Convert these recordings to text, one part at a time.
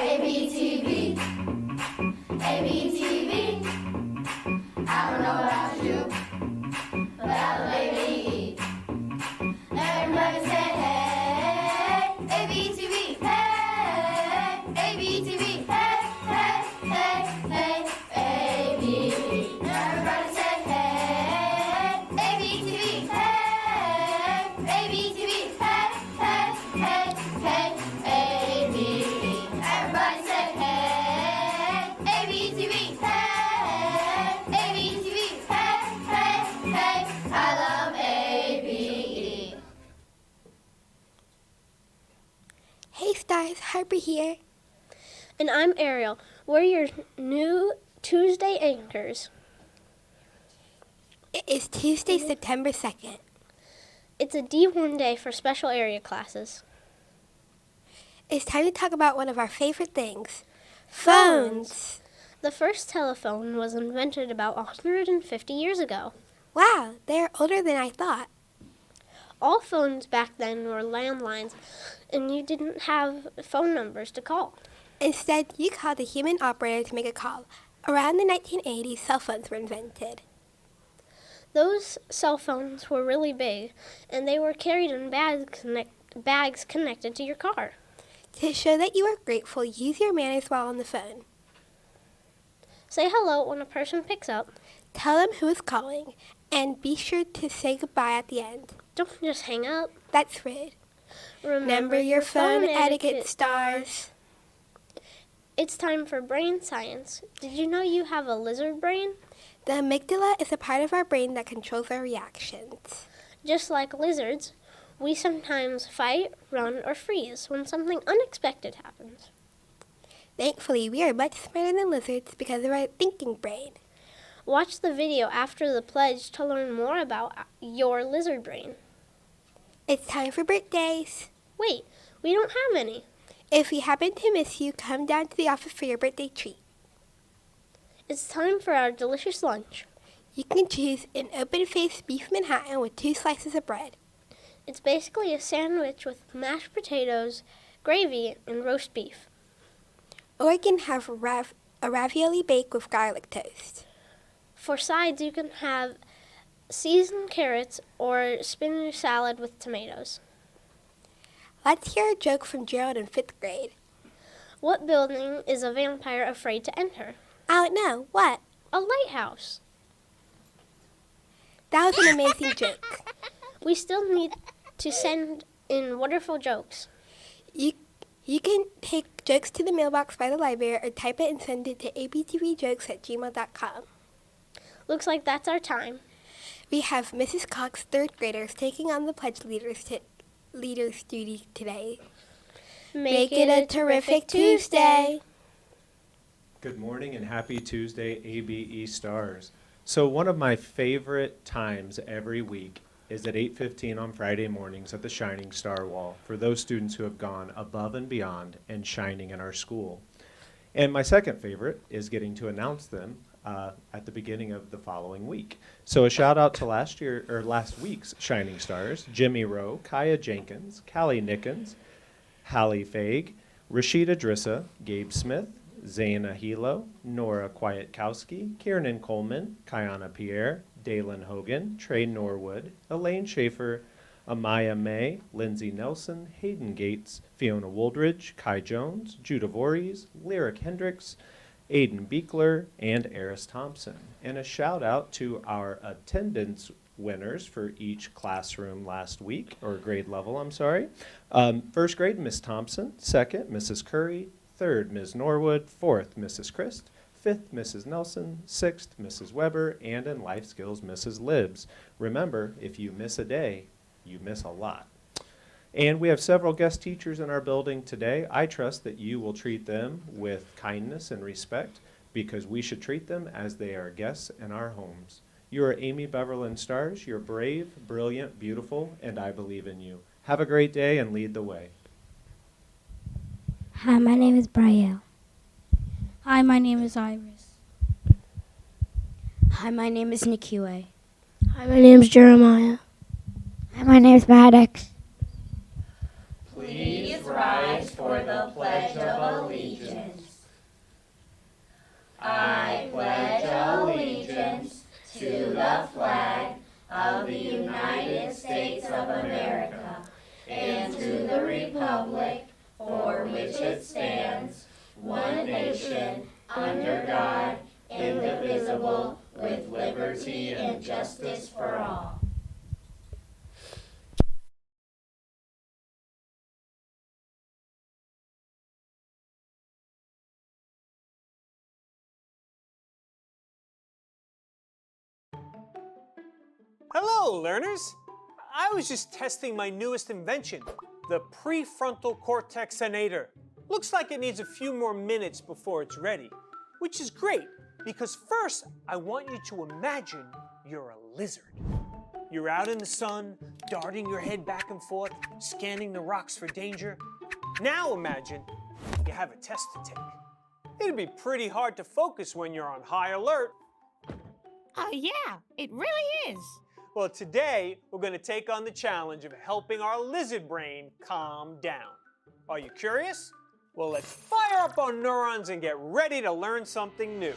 Abe Tv, Abe Tv. I don't know about you, but I love Abe. Everybody say hey, Abe Tv, hey, Abe Tv, hey, hey, hey, hey, Abe. Everybody say hey, Abe Tv, hey, Abe Tv, hey, hey, hey, hey, Abe. Everybody say hey, Abe Tv, hey, Abe Tv, hey, I love Abe. Hey Stars, Harper here. And I'm Ariel. We're your new Tuesday anchors. It is Tuesday, September 2nd. It's a D1 day for special area classes. It's time to talk about one of our favorite things, phones. The first telephone was invented about 150 years ago. Wow, they're older than I thought. All phones back then were landlines, and you didn't have phone numbers to call. Instead, you called a human operator to make a call. Around the 1980s, cell phones were invented. Those cell phones were really big, and they were carried in bags connected to your car. To show that you are grateful, use your manners while on the phone. Say hello when a person picks up. Tell them who is calling, and be sure to say goodbye at the end. Don't just hang up. That's rude. Remember your phone etiquette, Stars. It's time for brain science. Did you know you have a lizard brain? The amygdala is a part of our brain that controls our reactions. Just like lizards, we sometimes fight, run, or freeze when something unexpected happens. Thankfully, we are much smarter than lizards because of our thinking brain. Watch the video after the pledge to learn more about your lizard brain. It's time for birthdays. Wait, we don't have any. If we happen to miss you, come down to the office for your birthday treat. It's time for our delicious lunch. You can choose an open-faced beef Manhattan with 2 slices of bread. It's basically a sandwich with mashed potatoes, gravy, and roast beef. Or you can have a ravioli baked with garlic toast. For sides, you can have seasoned carrots or spinach salad with tomatoes. Let's hear a joke from Gerald in 5th grade. What building is a vampire afraid to enter? I don't know. What? A lighthouse. That was an amazing joke. We still need to send in wonderful jokes. You can take jokes to the mailbox by the library or type it and send it to abtvjokes@gmail.com. Looks like that's our time. We have Mrs. Cox 3rd graders taking on the pledge leaders duty today. Make it a terrific Tuesday. Good morning and happy Tuesday, ABE Stars. So one of my favorite times every week is at 8:15 on Friday mornings at the Shining Star Wall for those students who have gone above and beyond and shining in our school. And my second favorite is getting to announce them at the beginning of the following week. So a shout out to last week's Shining Stars: Jimmy Rowe, Kaya Jenkins, Callie Nickens, Hallie Faig, Rashida Drissa, Gabe Smith, Zaina Hilo, Nora Kwiatkowski, Kiernan Coleman, Kiana Pierre, Dalen Hogan, Trey Norwood, Elaine Schaefer, Amaya May, Lindsay Nelson, Hayden Gates, Fiona Wooldridge, Kai Jones, Judah Voorhees, Lyric Hendricks, Aiden Beekler, and Eris Thompson. And a shout out to our attendance winners for each classroom last week, or grade level, I'm sorry. First grade, Miss Thompson. Second, Mrs. Curry. Third, Ms. Norwood. Fourth, Mrs. Christ. Fifth, Mrs. Nelson. Sixth, Mrs. Weber. And in life skills, Mrs. Libbs. Remember, if you miss a day, you miss a lot. And we have several guest teachers in our building today. I trust that you will treat them with kindness and respect because we should treat them as they are guests in our homes. You are Amy Beverland Stars. You're brave, brilliant, beautiful, and I believe in you. Have a great day and lead the way. Hi, my name is Brielle. Hi, my name is Iris. Hi, my name is Nikue. Hi, my name is Jeremiah. Hi, my name is Maddox. Please rise for the Pledge of Allegiance. nation, under God, indivisible, with liberty and justice for all. Hello, learners! I was just testing my newest invention, the prefrontal cortexinator. Looks like it needs a few more minutes before it's ready, which is great because first I want you to imagine you're a lizard. You're out in the sun, darting your head back and forth, scanning the rocks for danger. Now imagine you have a test to take. It'd be pretty hard to focus when you're on high alert. Yeah, it really is. Well, today we're going to take on the challenge of helping our lizard brain calm down. Are you curious? Well, let's fire up our neurons and get ready to learn something new.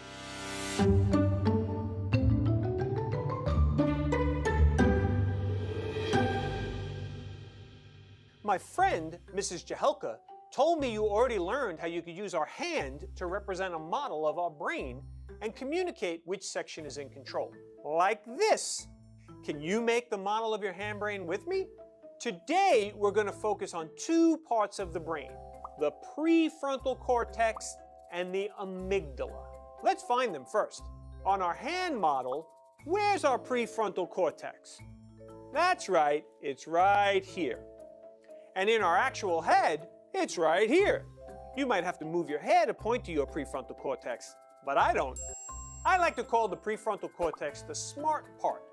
My friend, Mrs. Jahelka, told me you already learned how you could use our hand to represent a model of our brain and communicate which section is in control. Like this. Can you make the model of your hand brain with me? Today, we're going to focus on two parts of the brain, the prefrontal cortex and the amygdala. Let's find them first. On our hand model, where's our prefrontal cortex? That's right, it's right here. And in our actual head, it's right here. You might have to move your head to point to your prefrontal cortex, but I don't. I like to call the prefrontal cortex the smart part.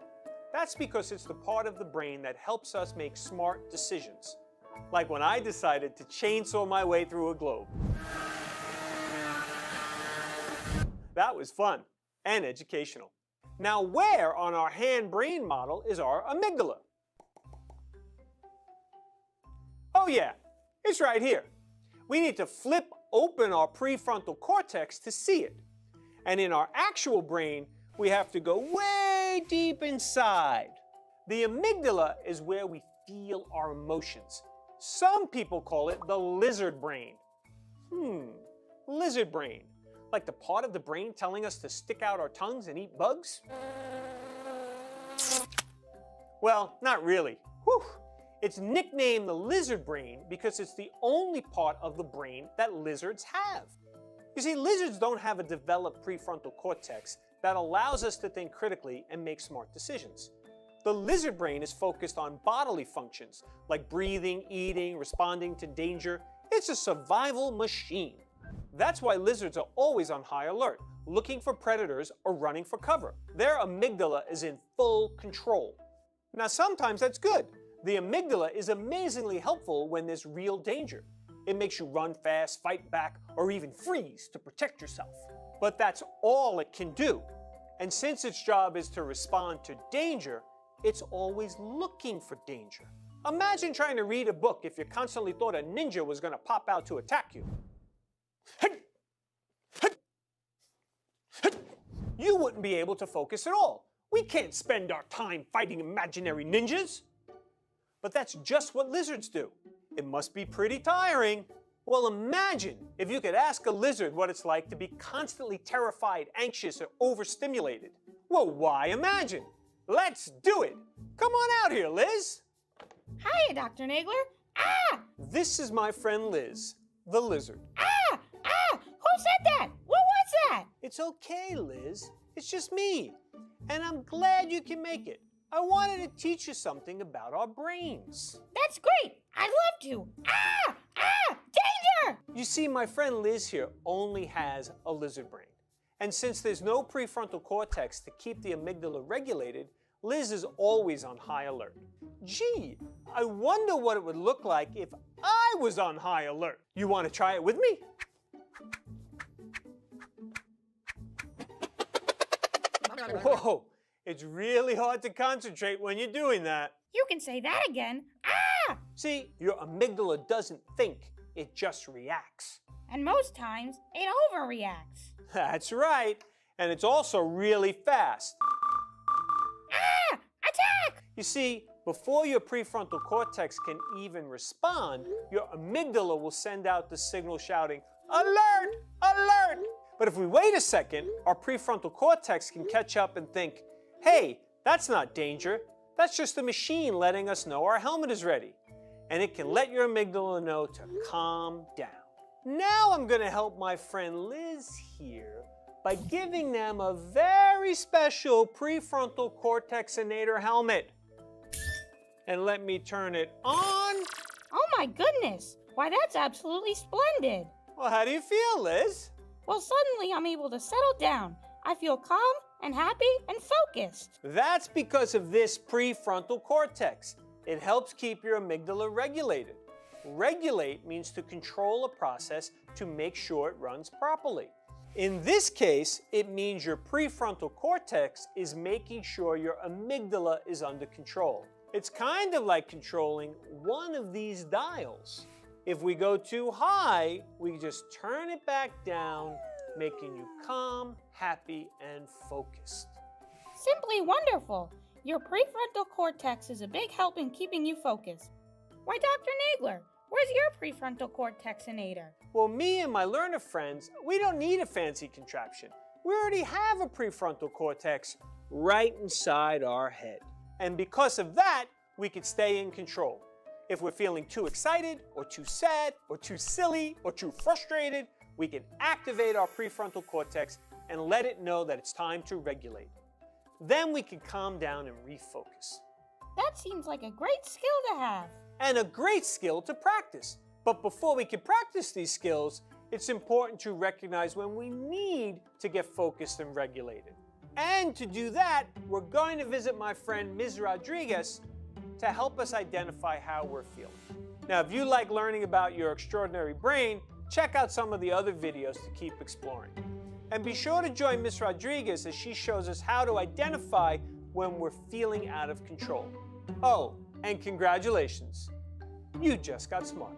That's because it's the part of the brain that helps us make smart decisions. Like when I decided to chainsaw my way through a globe. That was fun and educational. Now where on our hand-brain model is our amygdala? Oh yeah, it's right here. We need to flip open our prefrontal cortex to see it. And in our actual brain, we have to go way deep inside. The amygdala is where we feel our emotions. Some people call it the lizard brain. Lizard brain. Like the part of the brain telling us to stick out our tongues and eat bugs? Well, not really. Whew. It's nicknamed the lizard brain because it's the only part of the brain that lizards have. You see, lizards don't have a developed prefrontal cortex that allows us to think critically and make smart decisions. The lizard brain is focused on bodily functions like breathing, eating, responding to danger. It's a survival machine. That's why lizards are always on high alert, looking for predators or running for cover. Their amygdala is in full control. Now sometimes that's good. The amygdala is amazingly helpful when there's real danger. It makes you run fast, fight back, or even freeze to protect yourself. But that's all it can do. And since its job is to respond to danger, it's always looking for danger. Imagine trying to read a book if you constantly thought a ninja was going to pop out to attack you. You wouldn't be able to focus at all. We can't spend our time fighting imaginary ninjas. But that's just what lizards do. It must be pretty tiring. Well, imagine if you could ask a lizard what it's like to be constantly terrified, anxious, or overstimulated. Well, why imagine? Let's do it. Come on out here, Liz. Hiya, Dr. Nagler. Ah! This is my friend Liz, the lizard. Ah! Ah! Who said that? What was that? It's okay, Liz. It's just me. And I'm glad you can make it. I wanted to teach you something about our brains. That's great. I'd love to. Ah! Ah! Danger! You see, my friend Liz here only has a lizard brain. And since there's no prefrontal cortex to keep the amygdala regulated, Liz is always on high alert. Gee, I wonder what it would look like if I was on high alert. You want to try it with me? Whoa, it's really hard to concentrate when you're doing that. You can say that again. Ah! See, your amygdala doesn't think, it just reacts. And most times, it overreacts. That's right, and it's also really fast. Ah! Attack! You see, before your prefrontal cortex can even respond, your amygdala will send out the signal shouting, "Alert! Alert!" But if we wait a second, our prefrontal cortex can catch up and think, hey, that's not danger. That's just the machine letting us know our helmet is ready. And it can let your amygdala know to calm down. Now I'm going to help my friend Liz here by giving them a very special prefrontal cortexinator helmet. And let me turn it on. Oh my goodness! Why, that's absolutely splendid! Well, how do you feel, Liz? Well, suddenly I'm able to settle down. I feel calm and happy and focused. That's because of this prefrontal cortex. It helps keep your amygdala regulated. Regulate means to control a process to make sure it runs properly. In this case, it means your prefrontal cortex is making sure your amygdala is under control. It's kind of like controlling one of these dials. If we go too high, we just turn it back down, making you calm, happy, and focused. Simply wonderful! Your prefrontal cortex is a big help in keeping you focused. Why, Dr. Nagler, where's your prefrontal cortexinator? Well, me and my learner friends, we don't need a fancy contraption. We already have a prefrontal cortex right inside our head. And because of that, we can stay in control. If we're feeling too excited, or too sad, or too silly, or too frustrated, we can activate our prefrontal cortex and let it know that it's time to regulate. Then we can calm down and refocus. That seems like a great skill to have. And a great skill to practice. But before we can practice these skills, it's important to recognize when we need to get focused and regulated. And to do that, we're going to visit my friend Ms. Rodriguez to help us identify how we're feeling. Now, if you like learning about your extraordinary brain, check out some of the other videos to keep exploring. And be sure to join Ms. Rodriguez as she shows us how to identify when we're feeling out of control. Oh, and congratulations, you just got smarter.